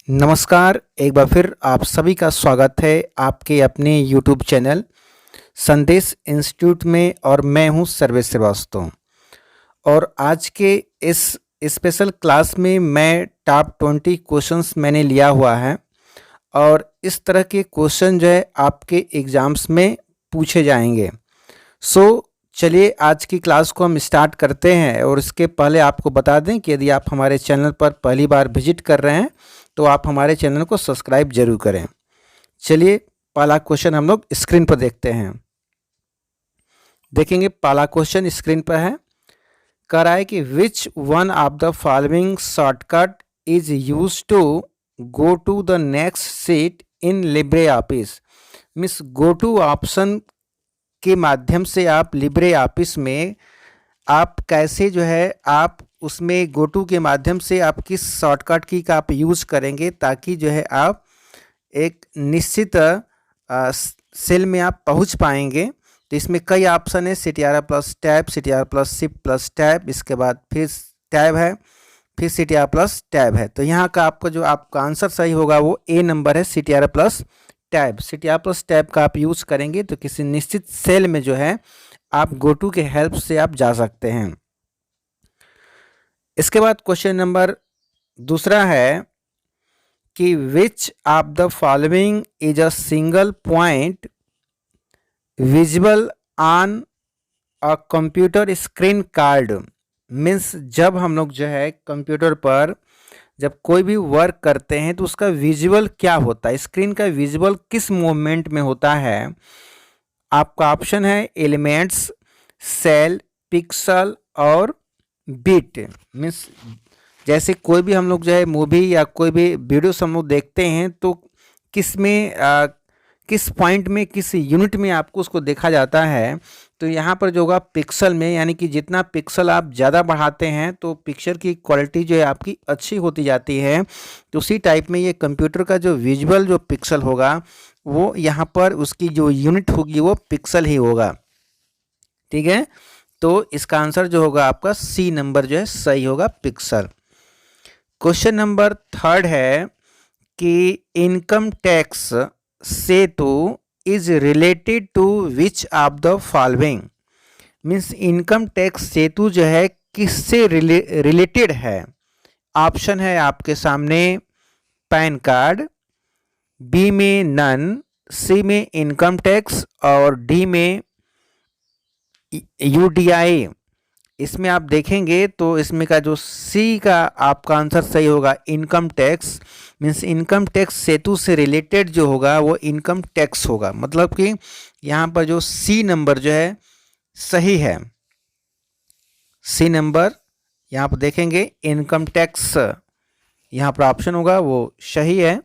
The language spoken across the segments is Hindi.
नमस्कार, एक बार फिर आप सभी का स्वागत है आपके अपने यूट्यूब चैनल संदेश इंस्टीट्यूट में और मैं हूं सर्वेश श्रीवास्तव। और आज के इस स्पेशल क्लास में मैं टॉप 20 क्वेश्चंस मैंने लिया हुआ है और इस तरह के क्वेश्चन जो है आपके एग्ज़ाम्स में पूछे जाएंगे। चलिए आज की क्लास को हम स्टार्ट करते हैं। और इसके पहले आपको बता दें कि यदि आप हमारे चैनल पर पहली बार विजिट कर रहे हैं तो आप हमारे चैनल को सब्सक्राइब जरूर करें। चलिए पहला क्वेश्चन हम लोग स्क्रीन पर देखते हैं। देखेंगे पहला क्वेश्चन स्क्रीन पर है, कह रहा है कि which one of the following shortcut is use to go to the next sheet in LibreOffice. Means go to option के माध्यम से आप लिब्रे ऑफिस में आप कैसे जो है आप उसमें गो टू के माध्यम से आप किस शॉर्टकट की का आप यूज़ करेंगे ताकि जो है आप एक निश्चित सेल में आप पहुंच पाएंगे। तो इसमें कई ऑप्शन है, CTRL plus tab, CTRL plus shift plus tab, इसके बाद फिर टैब है, फिर CTRL प्लस टैब है। तो यहाँ का आपका जो आपका आंसर सही होगा वो ए नंबर है, CTRL plus tab. CTRL plus tab का आप यूज़ करेंगे तो किसी निश्चित सेल में जो है आप गो टू के हेल्प से आप जा सकते हैं। इसके बाद क्वेश्चन नंबर दूसरा है कि which of the following is a single point visible on a computer screen card. Means जब हम लोग जो है कंप्यूटर पर जब कोई भी वर्क करते हैं तो उसका विजुअल क्या होता है, स्क्रीन का विजुअल किस मोमेंट में होता है। आपका ऑप्शन है एलिमेंट्स, सेल, पिक्सल और बिट। मीन्स जैसे कोई भी हम लोग जो है मूवी या कोई भी वीडियोस हम लोग देखते हैं तो किस में किस पॉइंट में किस यूनिट में आपको उसको देखा जाता है। तो यहाँ पर जो होगा पिक्सल में, यानी कि जितना पिक्सल आप ज़्यादा बढ़ाते हैं तो पिक्चर की क्वालिटी जो है आपकी अच्छी होती जाती है। तो उसी टाइप में ये कंप्यूटर का जो विजुअल जो पिक्सल होगा वो यहाँ पर उसकी जो यूनिट होगी वो पिक्सल ही होगा। ठीक है, तो इसका आंसर जो होगा आपका सी नंबर जो है सही होगा, पिक्सल। क्वेश्चन नंबर थर्ड है कि income tax Setu is related to which of the following. Means income tax Setu जो है किससे रिलेटेड है। ऑप्शन है आपके सामने पैन कार्ड, बी में नन, सी में इनकम टैक्स और डी में UDI। इसमें आप देखेंगे तो इसमें का जो सी का आपका आंसर सही होगा, income tax. Means income tax Setu से रिलेटेड जो होगा वो इनकम टैक्स होगा। मतलब कि यहाँ पर जो सी नंबर जो है सही है, सी नंबर यहाँ पर देखेंगे इनकम टैक्स यहाँ पर ऑप्शन होगा वो सही है,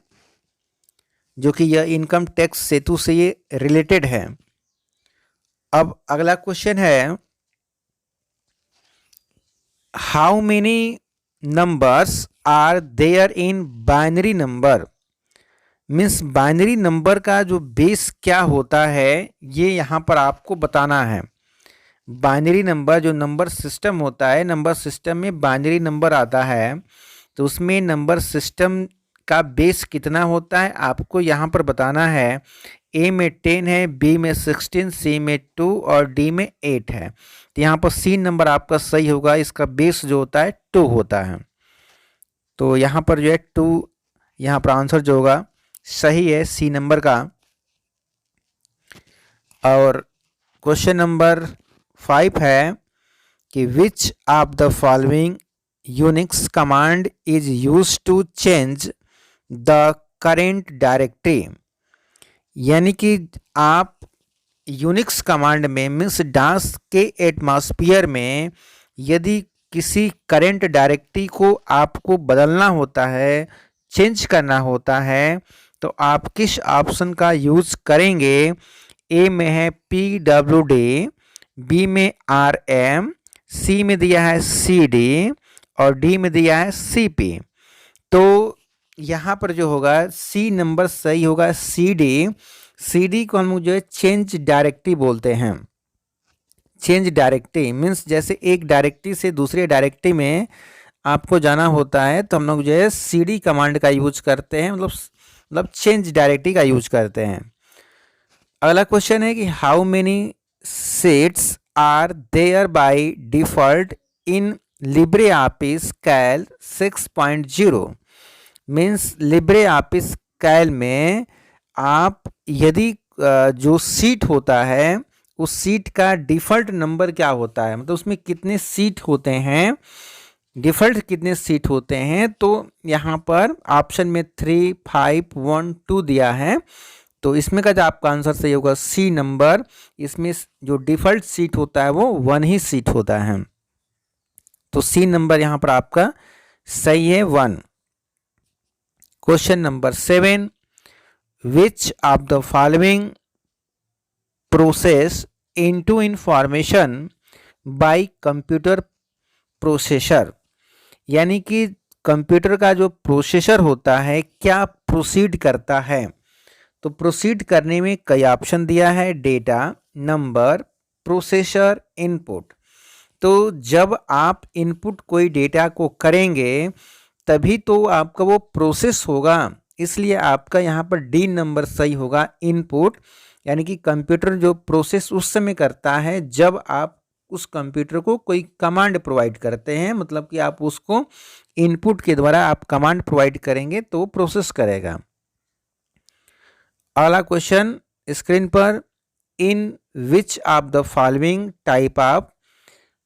जो कि यह इनकम टैक्स सेतु से ये रिलेटेड है। अब अगला क्वेश्चन है, how many numbers are there in binary number. Means binary number का जो बेस क्या होता है ये यहाँ पर आपको बताना है। बाइनरी नंबर जो नंबर सिस्टम होता है, नंबर सिस्टम में बाइनरी नंबर आता है तो उसमें नंबर सिस्टम का बेस कितना होता है आपको यहाँ पर बताना है। ए में 10 है, बी में 16, सी में 2 और डी में 8 है। तो यहाँ पर सी नंबर आपका सही होगा, इसका बेस जो होता है 2 होता है। तो यहाँ पर जो है 2 यहाँ पर आंसर जो होगा सही है, सी नंबर का। और क्वेश्चन नंबर 5 है कि which of the following Unix command is use to change the current directory. यानी कि आप यूनिक्स कमांड में मीन्स डांस के एटमॉस्फेयर में यदि किसी करेंट डायरेक्टरी को आपको बदलना होता है, चेंज करना होता है, तो आप किस ऑप्शन का यूज़ करेंगे। ए में है PWD, बी में RM, सी में दिया है CD और डी में दिया है CP। तो यहाँ पर जो होगा सी नंबर सही होगा, CD को हम जो है चेंज डायरेक्टरी बोलते हैं। चेंज डायरेक्टरी मीन्स जैसे एक डायरेक्टरी से दूसरे डायरेक्टरी में आपको जाना होता है तो हम लोग जो है cd कमांड का यूज करते हैं, मतलब चेंज डायरेक्टरी का यूज करते हैं। अगला क्वेश्चन है कि how many sheets are there by default in LibreOffice Calc 6.0। Means LibreOffice Calc में आप यदि जो सीट होता है उस सीट का डिफ़ॉल्ट नंबर क्या होता है, मतलब उसमें कितने सीट होते हैं, डिफ़ॉल्ट कितने सीट होते हैं, तो यहाँ पर ऑप्शन में 3, 5, 1, 2 दिया है। तो इसमें का जो आपका आंसर सही होगा सी नंबर। इसमें जो डिफ़ॉल्ट सीट होता है वो 1 ही सीट होता है, तो सी नंबर यहाँ पर आपका सही है 1। Question number 7, which of the following process into information bye computer processor, यानी कि कंप्यूटर का जो प्रोसेसर होता है क्या प्रोसीड करता है। तो प्रोसीड करने में कई ऑप्शन दिया है, डेटा, नंबर, प्रोसेसर, इनपुट। तो जब आप इनपुट कोई डेटा को करेंगे तभी तो आपका वो प्रोसेस होगा, इसलिए आपका यहाँ पर डी नंबर सही होगा, इनपुट। यानी कि कंप्यूटर जो प्रोसेस उस समय करता है जब आप उस कंप्यूटर को कोई कमांड प्रोवाइड करते हैं, मतलब कि आप उसको इनपुट के द्वारा आप कमांड प्रोवाइड करेंगे तो प्रोसेस करेगा। अगला क्वेश्चन स्क्रीन पर, in which of the following type of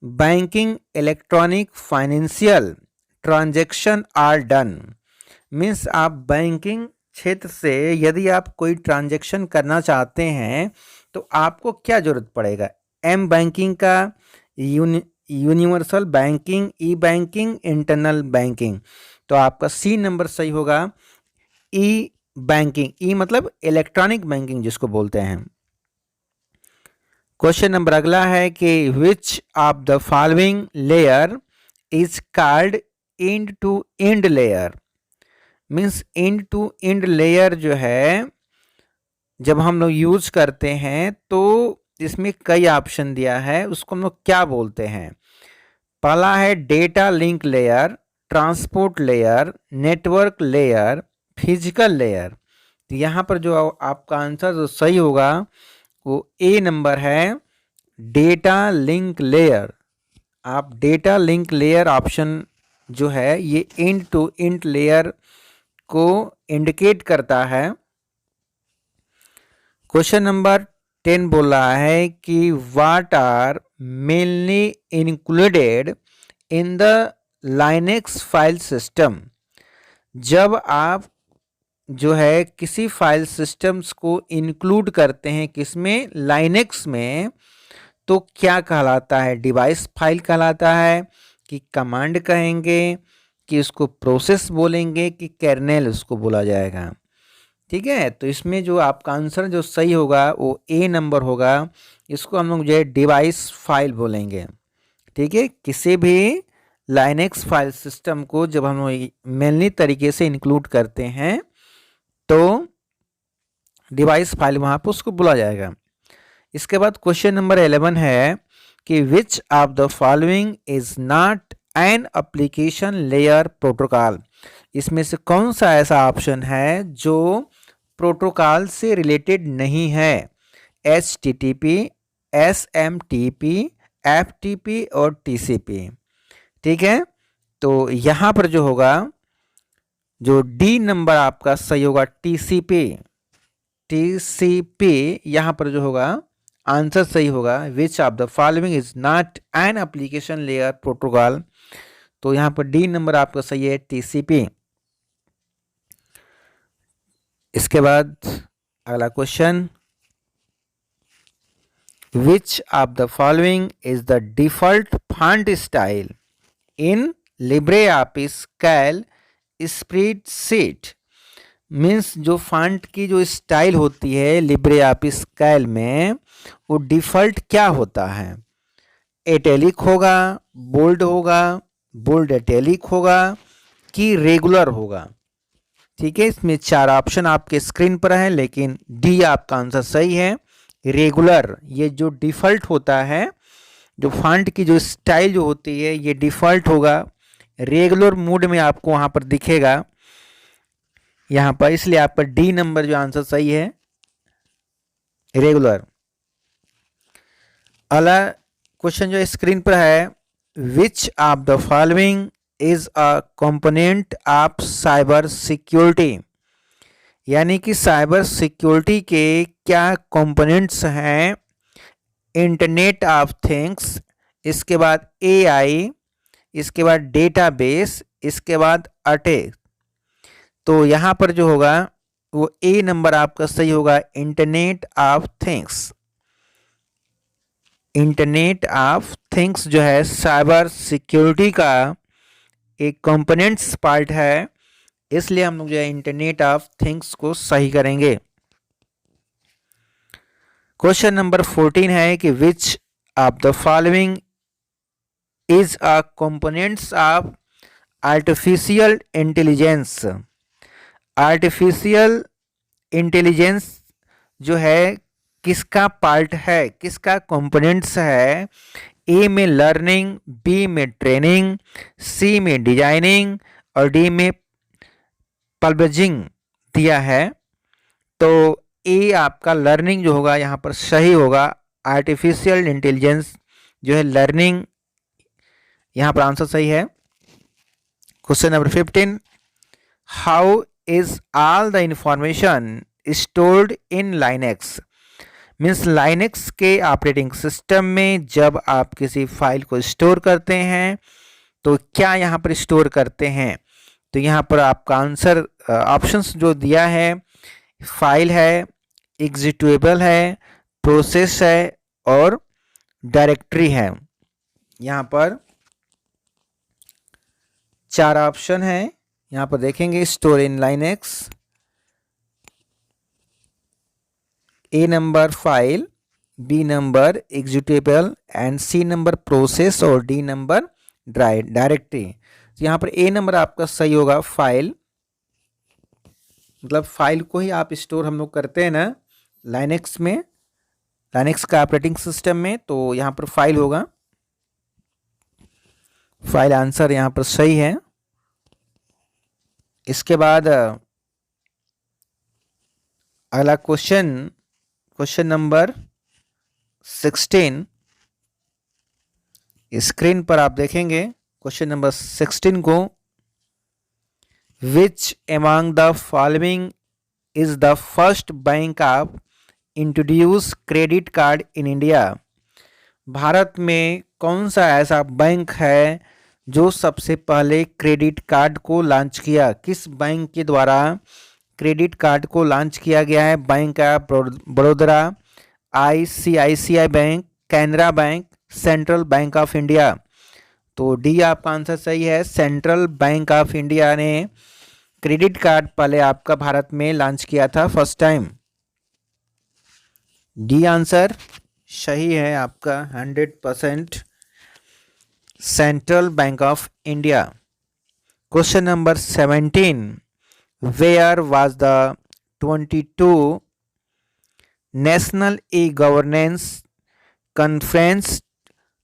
banking electronic financial transaction are done. Means आप बैंकिंग क्षेत्र से यदि आप कोई ट्रांजैक्शन करना चाहते हैं तो आपको क्या ज़रूरत पड़ेगा, एम बैंकिंग का, यूनिवर्सल बैंकिंग, ई बैंकिंग, इंटरनल बैंकिंग। तो आपका सी नंबर सही होगा, ई बैंकिंग। ई मतलब इलेक्ट्रॉनिक बैंकिंग जिसको बोलते हैं। क्वेश्चन नंबर अगला है कि which of the following layer is called end to end layer. Means end to end layer जो है जब हम लोग यूज करते हैं तो इसमें कई ऑप्शन दिया है, उसको हम लोग क्या बोलते हैं। पहला है data link layer, transport layer, network layer, physical layer. तो यहाँ पर जो आपका आंसर जो सही होगा वो ए नंबर है, डेटा लिंक लेयर। आप डेटा लिंक लेयर ऑप्शन जो है ये एंड टू एंड लेयर को इंडिकेट करता है। क्वेश्चन नंबर 10 बोल रहा है कि what are mainly included in the Linux file system. जब आप जो है किसी फाइल सिस्टम्स को इंक्लूड करते हैं किसमें, लाइनेक्स में, तो क्या कहलाता है, डिवाइस फाइल कहलाता है कि कमांड कहेंगे कि उसको प्रोसेस बोलेंगे कि कर्नेल उसको बोला जाएगा। ठीक है, तो इसमें जो आपका आंसर जो सही होगा वो ए नंबर होगा। इसको हम लोग जो है डिवाइस फाइल बोलेंगे। ठीक है, किसी भी लाइनेक्स फाइल सिस्टम को जब हम लोग मेनली तरीके से इंक्लूड करते हैं तो डिवाइस फाइल वहाँ पर उसको बोला जाएगा। इसके बाद क्वेश्चन नंबर 11 है कि which of the following is not an application layer protocol. इसमें से कौन सा ऐसा ऑप्शन है जो प्रोटोकॉल से रिलेटेड नहीं है, HTTP, SMTP, FTP और TCP। ठीक है, तो यहाँ पर जो होगा जो डी नंबर आपका सही होगा, TCP यहाँ पर जो होगा आंसर सही होगा, विच of the following is not an application layer protocol. तो यहाँ पर डी नंबर आपका सही है, TCP। इसके बाद अगला question, which of the following is the default font style in LibreOffice Calc spreadsheet. Means जो फॉन्ट की जो स्टाइल होती है लिब्रे ऑफिस कैल में वो डिफ़ॉल्ट क्या होता है, इटैलिक होगा, बोल्ड होगा, बोल्ड इटैलिक होगा कि रेगुलर होगा। ठीक है, इसमें 4 ऑप्शन आपके स्क्रीन पर है लेकिन डी आपका आंसर सही है, रेगुलर। ये जो डिफ़ॉल्ट होता है, जो फॉन्ट की जो स्टाइल जो होती है ये डिफ़ॉल्ट होगा, रेगुलर मोड में आपको वहां पर दिखेगा यहाँ पर, इसलिए आपका डी नंबर जो आंसर सही है, रेगुलर। अगला क्वेश्चन जो स्क्रीन पर है, विच of the following is a component of cyber security, यानी कि साइबर सिक्योरिटी के क्या कंपोनेंट्स हैं। इंटरनेट ऑफ थिंग्स, इसके बाद एआई, इसके बाद डेटाबेस, इसके बाद अटैक। तो यहाँ पर जो होगा वो ए नंबर आपका सही होगा, internet of things. Internet of things जो है साइबर सिक्योरिटी का एक कंपोनेंट्स पार्ट है, इसलिए हम लोग जो है इंटरनेट ऑफ थिंग्स को सही करेंगे। क्वेश्चन नंबर 14 है कि which of the following is a components of artificial intelligence. Artificial intelligence जो है किसका पार्ट है, किसका कंपोनेंट्स है। ए में लर्निंग, बी में ट्रेनिंग, सी में डिजाइनिंग और डी में पल्बजिंग दिया है। तो ए आपका लर्निंग जो होगा यहाँ पर सही होगा। आर्टिफिशियल इंटेलिजेंस जो है लर्निंग, यहाँ पर आंसर सही है। Question number 15, how is all the information stored in Linux. Means Linux के ऑपरेटिंग सिस्टम में जब आप किसी फाइल को स्टोर करते हैं तो क्या यहाँ पर स्टोर करते हैं। तो यहाँ पर आपका आंसर ऑप्शंस जो दिया है, फाइल है, एग्जीक्यूटेबल है, प्रोसेस है और डायरेक्टरी है। यहाँ पर 4 ऑप्शन है। यहाँ पर देखेंगे store in Linux, a number file, b number executable and c number process और डी नंबर डायरेक्टरी। तो यहाँ पर ए नंबर आपका सही होगा, फाइल। मतलब फाइल को ही आप स्टोर हम लोग करते हैं ना लाइनेक्स में, लाइनेक्स का ऑपरेटिंग सिस्टम में, तो यहाँ पर फाइल होगा। फाइल आंसर यहाँ पर सही है। इसके बाद अगला क्वेश्चन, क्वेश्चन नंबर 16 स्क्रीन पर आप देखेंगे। क्वेश्चन नंबर 16 को, which among the following is the first bank of introduce credit card in India. Bharat में कौन सा ऐसा बैंक है जो सबसे पहले क्रेडिट कार्ड को लॉन्च किया। किस बैंक के द्वारा क्रेडिट कार्ड को लॉन्च किया गया है। Bank of Baroda, ICICI bank, Canara bank, central bank of India. तो डी आपका आंसर सही है, सेंट्रल बैंक ऑफ इंडिया ने क्रेडिट कार्ड पहले आपका भारत में लॉन्च किया था फर्स्ट टाइम। डी आंसर सही है आपका 100%, central bank of India. Question number 17, where was the 22 national e governance conference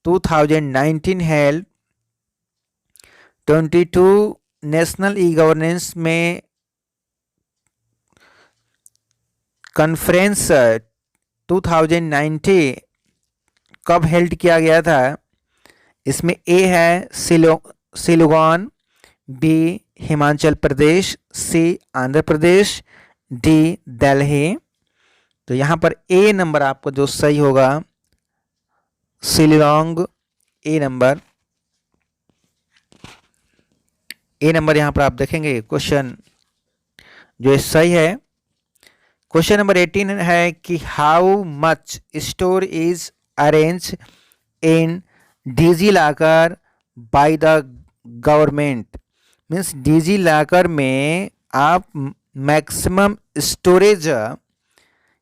2019 held. 22 national e governance में कॉन्फ्रेंस 2019 कब हेल्ड किया गया था। इसमें ए है Shillong, b Himachal Pradesh, c Andhra Pradesh, d Delhi. तो यहाँ पर ए नंबर आपको जो सही होगा, शिलोंग, ए नंबर यहाँ पर आप देखेंगे क्वेश्चन जो सही है। क्वेश्चन नंबर 18 है कि how much store is arrange in DigiLocker by the government. Means DigiLocker में आप मैक्सिमम स्टोरेज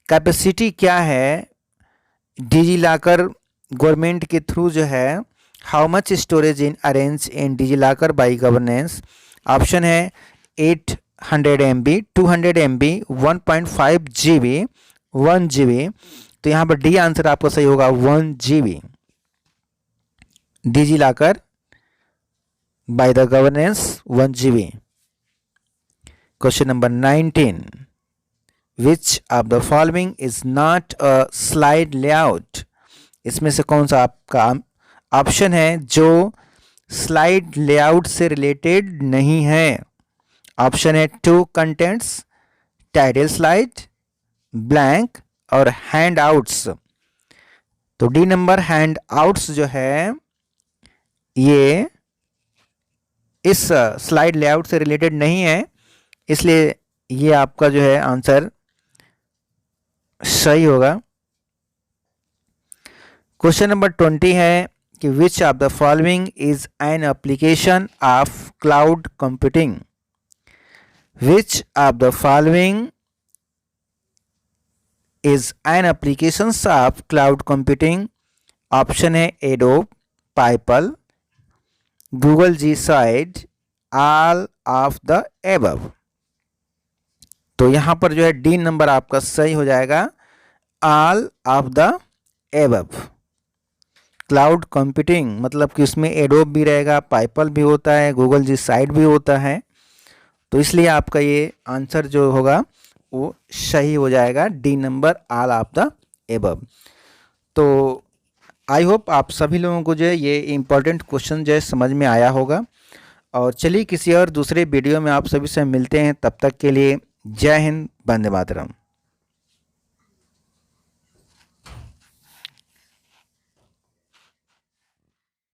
कैपेसिटी क्या है डिजी लॉकर गवर्नमेंट के थ्रू जो है, how much storage in arrange in DigiLocker by governance. Option है 800 MB, 200 MB, 1.5 GB, 1 GB। तो यहाँ पर डी आंसर आपका सही होगा, 1 GB DigiLocker by the governance 1 GB. Question number 19. Which of the following is not a slide layout? इसमें से कौन सा आपका ऑप्शन है जो स्लाइड लेआउट से रिलेटेड नहीं है? ऑप्शन है two contents, title slide, blank और हैंड आउट्स। तो डी नंबर हैंड आउट्स जो है ये इस स्लाइड लेआउट से रिलेटेड नहीं है, इसलिए ये आपका जो है आंसर सही होगा। क्वेश्चन नंबर 20 है कि which of the following is an application of cloud computing? Which of the following is an application of cloud computing? Option है Adobe, PayPal, Google G suite, all of the above. तो यहां पर जो है डी नंबर आपका सही हो जाएगा, all of the above. Cloud computing मतलब कि उसमें एडोब भी रहेगा, पाइपल भी होता है, गूगल जी साइड भी होता है, तो इसलिए आपका ये आंसर जो होगा वो सही हो जाएगा, D number all of the above. तो आई होप आप सभी लोगों को जो है ये इम्पोर्टेंट क्वेश्चन जो है समझ में आया होगा। और चलिए किसी और दूसरे वीडियो में आप सभी से मिलते हैं, तब तक के लिए जय हिंद, वंदे मातरम।